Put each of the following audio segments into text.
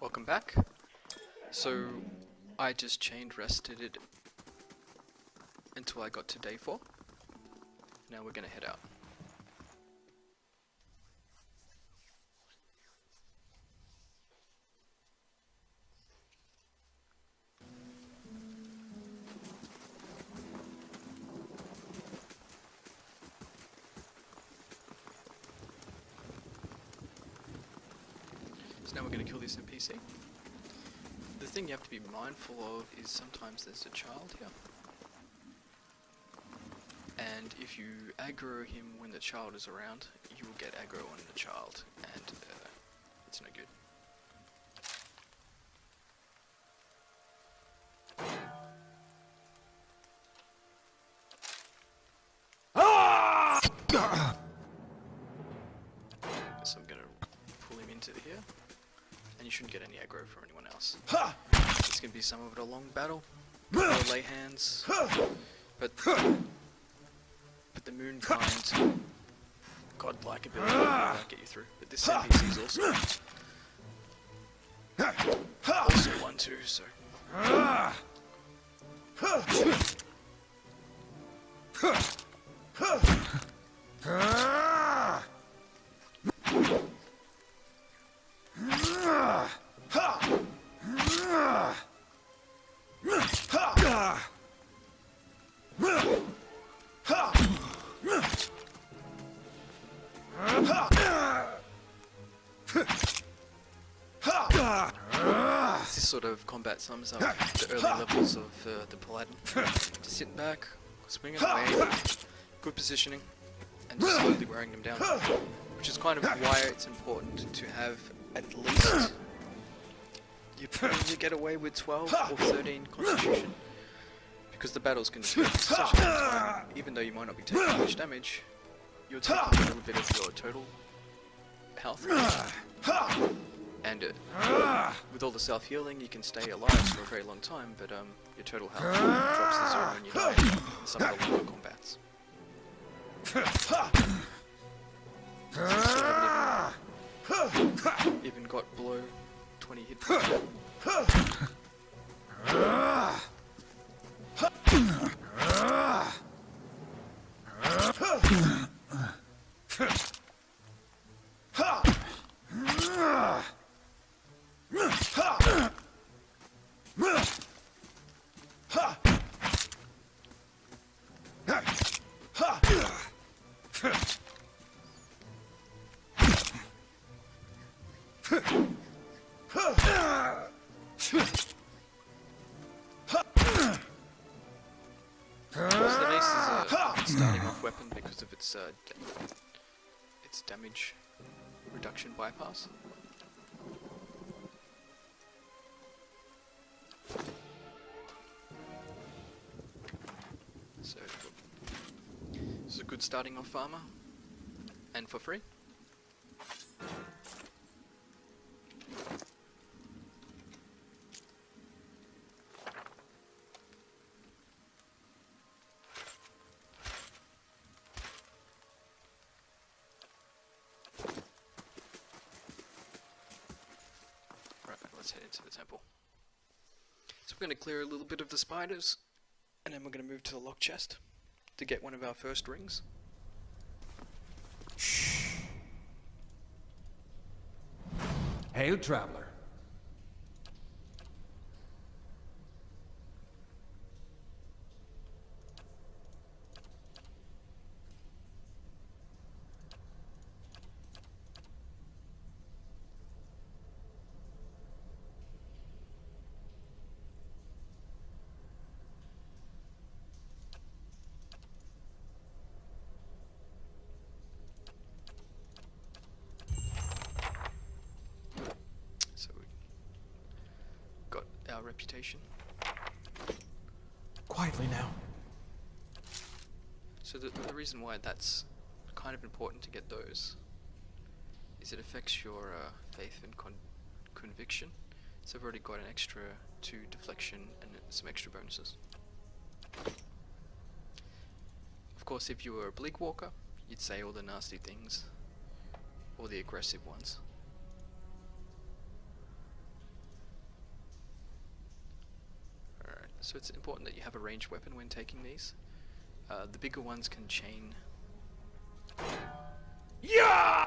Welcome back. So I just chain rested it until I got to day 4. Now we're gonna head out. So now we're going to kill this NPC. The thing you have to be mindful of is sometimes there's a child here. And if you aggro him when the child is around, you will get aggro on the child, and it's no good. So I'm going to pull him into here, and you shouldn't get any aggro from anyone else. It's going to be somewhat of a long battle. I'll lay hands, but the moon kind godlike ability won't get you through. But this NPC is also one too, so. This sort of combat sums up the early levels of the Paladin. Just sit back, swing it away, good positioning, and just slowly wearing them down. Which is kind of why it's important to have at least you get away with 12 or 13 constitution. Because the battles can take such a long time, even though you might not be taking much damage, you're taking a little bit of your total health. And with all the self-healing, you can stay alive for a very long time, but your total health drops to 0 when you die in some of the longer combats. Even got below 20 hit points. Starting off weapon because of its damage reduction bypass. So this is a good starting off armor, and for free. Let's head into the temple. So we're going to clear a little bit of the spiders, and then we're going to move to the lock chest to get one of our first rings. Hail, traveler. Our reputation. Quietly now. So the reason why that's kind of important to get those is it affects your faith and conviction. So I've already got an extra 2 deflection and some extra bonuses. Of course, if you were a bleak walker, you'd say all the nasty things, or the aggressive ones. So it's important that you have a ranged weapon when taking these. The bigger ones can chain. Yeah!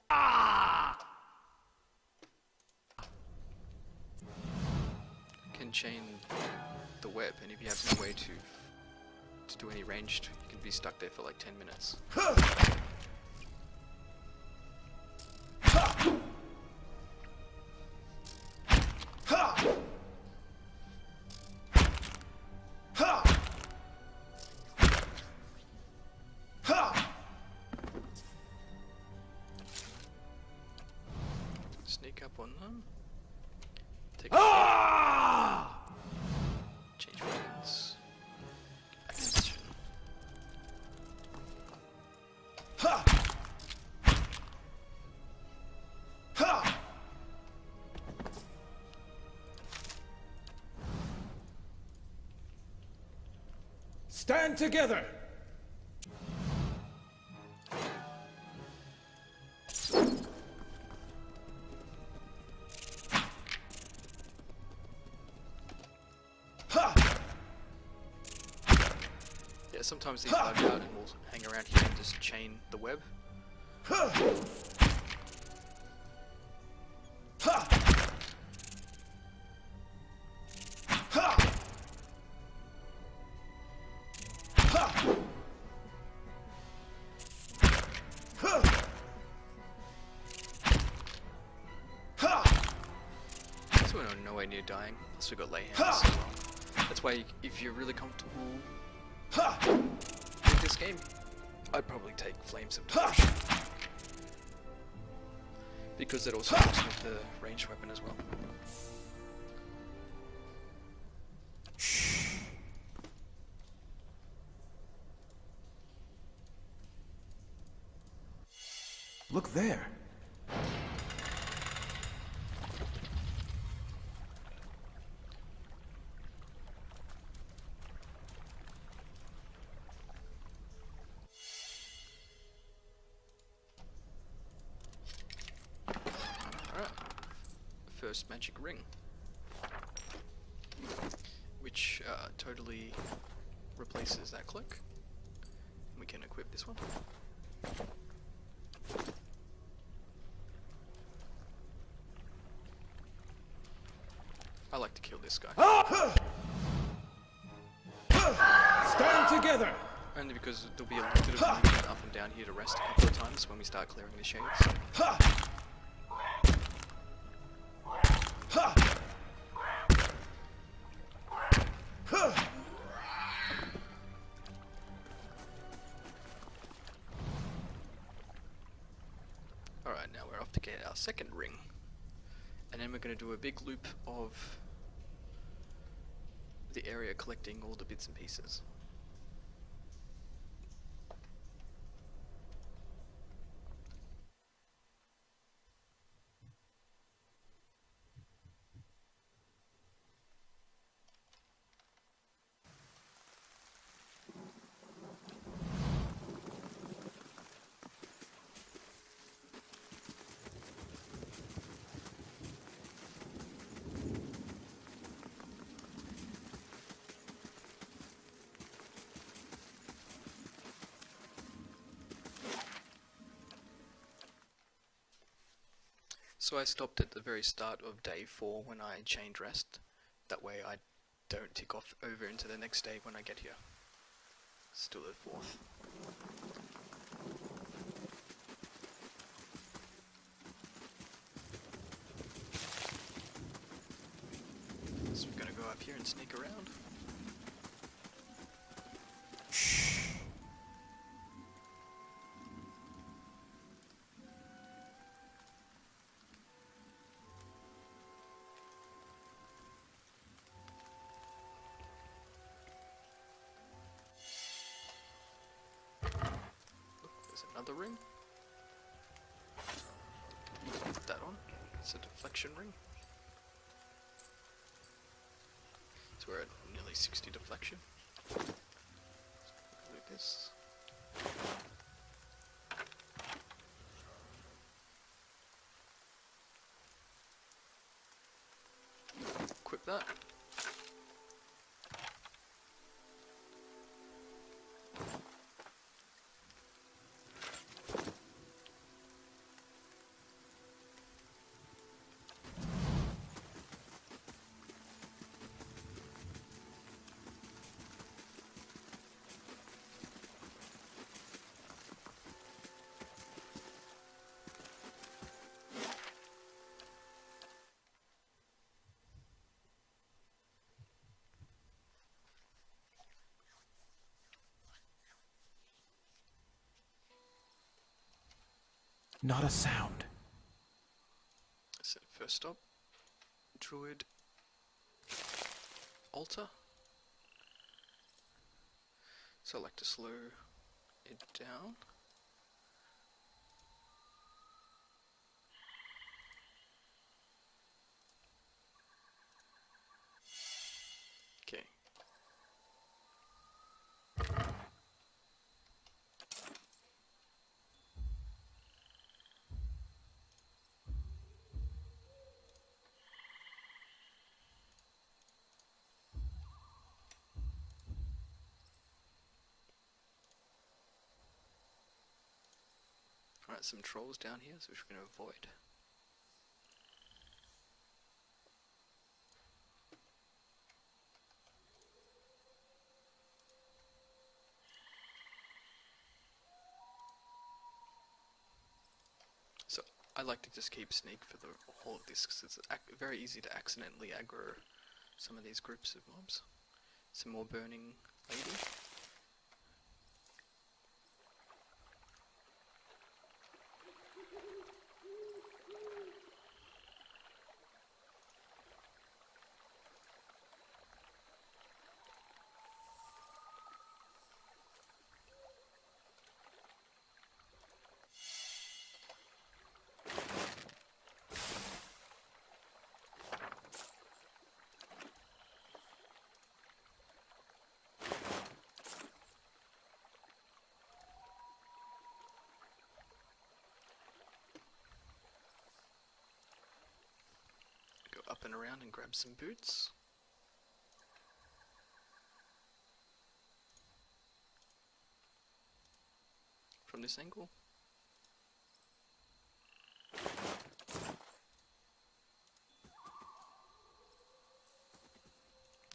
Ah! Can chain the web, and if you have no way to do any ranged, you can be stuck there for like 10 minutes. Sneak up on them. Take a change weapons. Back in position. Stand together! Yeah, sometimes these bug out and will hang around here and just chain the web. So we're nowhere near dying, plus we've got lay hands as well. That's why if you're really comfortable with this game, I'd probably take Flames of Devotion. Because it also works with the ranged weapon as well. Look there. Alright. First magic ring. Which totally replaces that cloak. We can equip this one. I like to kill this guy. Stand together! Only because there'll be a little bit of movement up and down here to rest a couple of times when we start clearing the shades. Alright, now we're off to get our second ring. And then we're going to do a big loop of the area collecting all the bits and pieces. So I stopped at the very start of day 4 when I chained rest. That way I don't tick off over into the next day when I get here. Still at 4th. So we're gonna go up here and sneak around. Another ring. Put that on. It's a deflection ring. So we're at nearly 60 deflection. Look at this. Equip that. Not a sound. So first stop, Druid Alta. So I like to slow it down. Okay. Alright, some trolls down here, so which we're going to avoid. So I like to just keep sneak for the whole of this because it's very easy to accidentally aggro some of these groups of mobs. Some more burning lady. Go up and around and grab some boots. From this angle.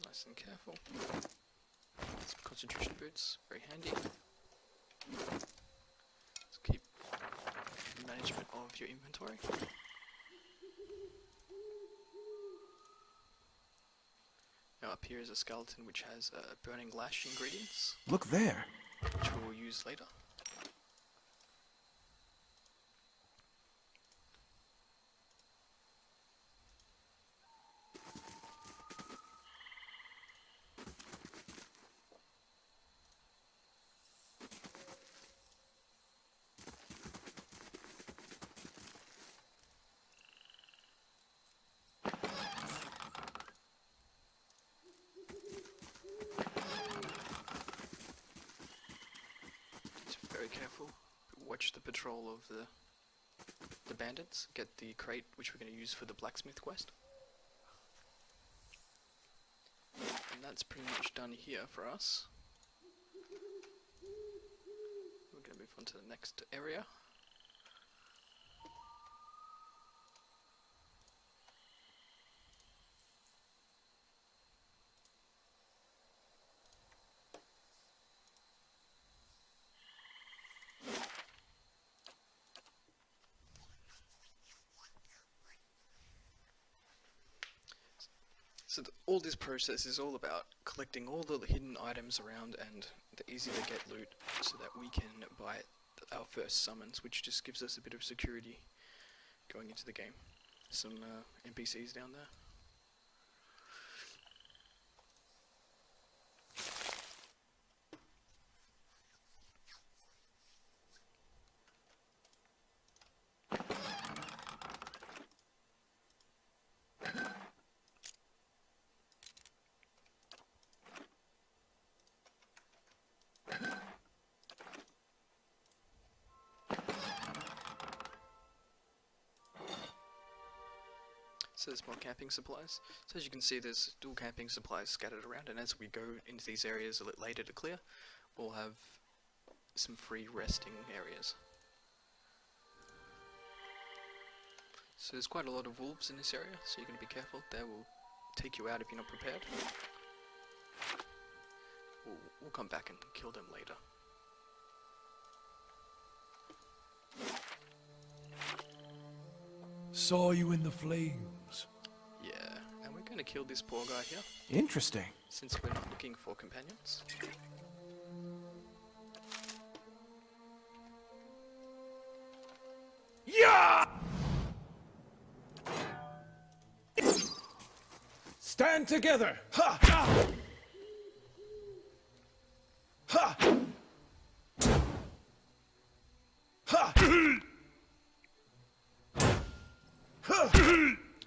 Nice and careful. Some concentration boots, very handy. Let's keep management of your inventory. Now up here is a skeleton which has burning lash ingredients, Look there. which we'll use later. Very careful. Watch the patrol of the bandits. Get the crate which we're going to use for the blacksmith quest. And that's pretty much done here for us. We're going to move on to the next area. So all this process is all about collecting all the hidden items around and the easy to get loot so that we can buy our first summons, which just gives us a bit of security going into the game. Some NPCs down there. So there's more camping supplies. So as you can see, there's dual camping supplies scattered around, and as we go into these areas a little later to clear, we'll have some free resting areas. So there's quite a lot of wolves in this area, so you're going to be careful. They will take you out if you're not prepared. We'll come back and kill them later. Saw you in the flames. Yeah, and we're going to kill this poor guy here, Interesting. since we're not looking for companions. Yeah! Stand together! Ha! Ha! Ha! Ha!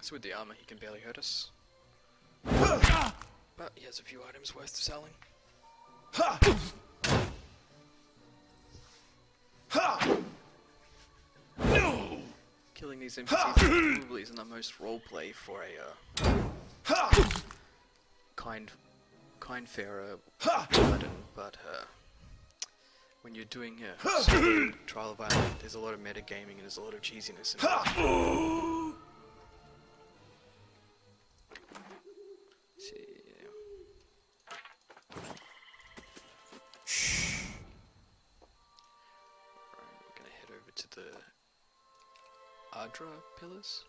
So with the armor, he can barely hurt us. But he has a few items worth selling. Ha! Ha! No! Killing these NPCs probably isn't the most roleplay for a Ha! kind fairer paladin, but when you're doing a solo trial of Island, there's a lot of metagaming and there's a lot of cheesiness in it. See, Alright, we're gonna head over to the Adra pillars.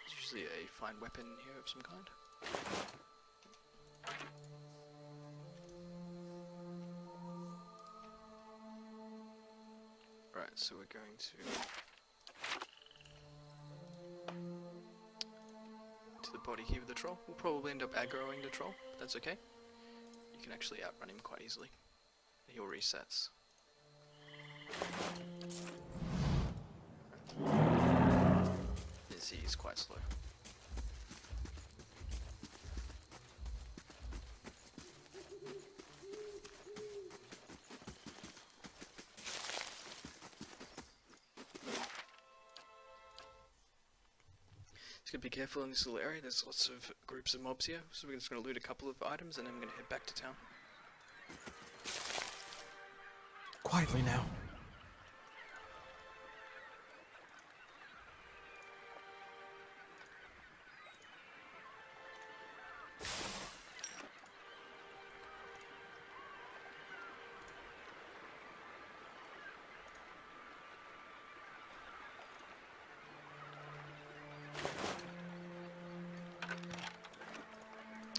There's usually a fine weapon here of some kind. Right, so we're going to the body here with the troll. We'll probably end up aggroing the troll, but that's okay. You can actually outrun him quite easily. He'll resets. He's quite slow. Just gotta be careful in this little area. There's lots of groups of mobs here, so we're just gonna loot a couple of items and then we're gonna head back to town. Quietly now.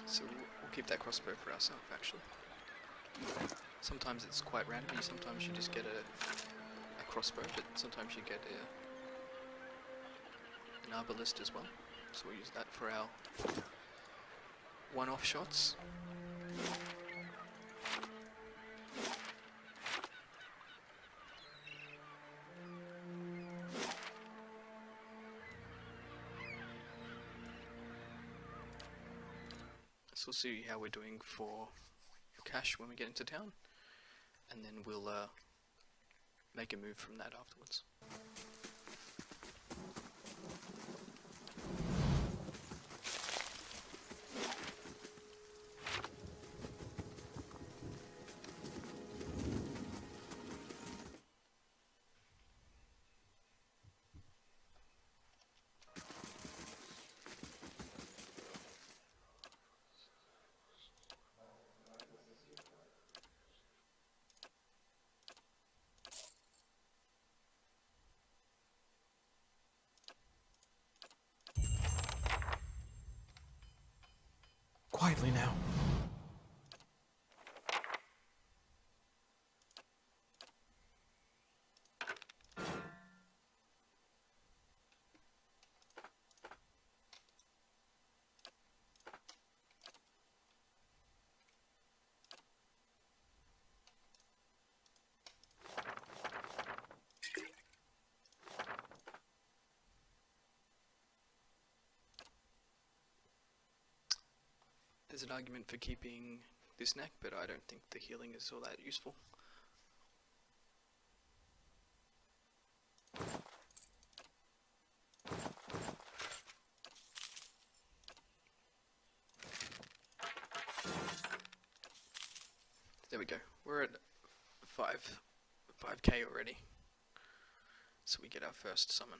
So we'll keep that crossbow for ourselves, actually. Sometimes it's quite random. Sometimes you just get a crossbow, but sometimes you get an arbalist as well. So we'll use that for our one-off shots. So we'll see how we're doing for cash when we get into town, and then we'll make a move from that afterwards. Quietly now. there's an argument for keeping this neck, but I don't think the healing is all that useful. There we go. We're at 5k already. So we get our first summon.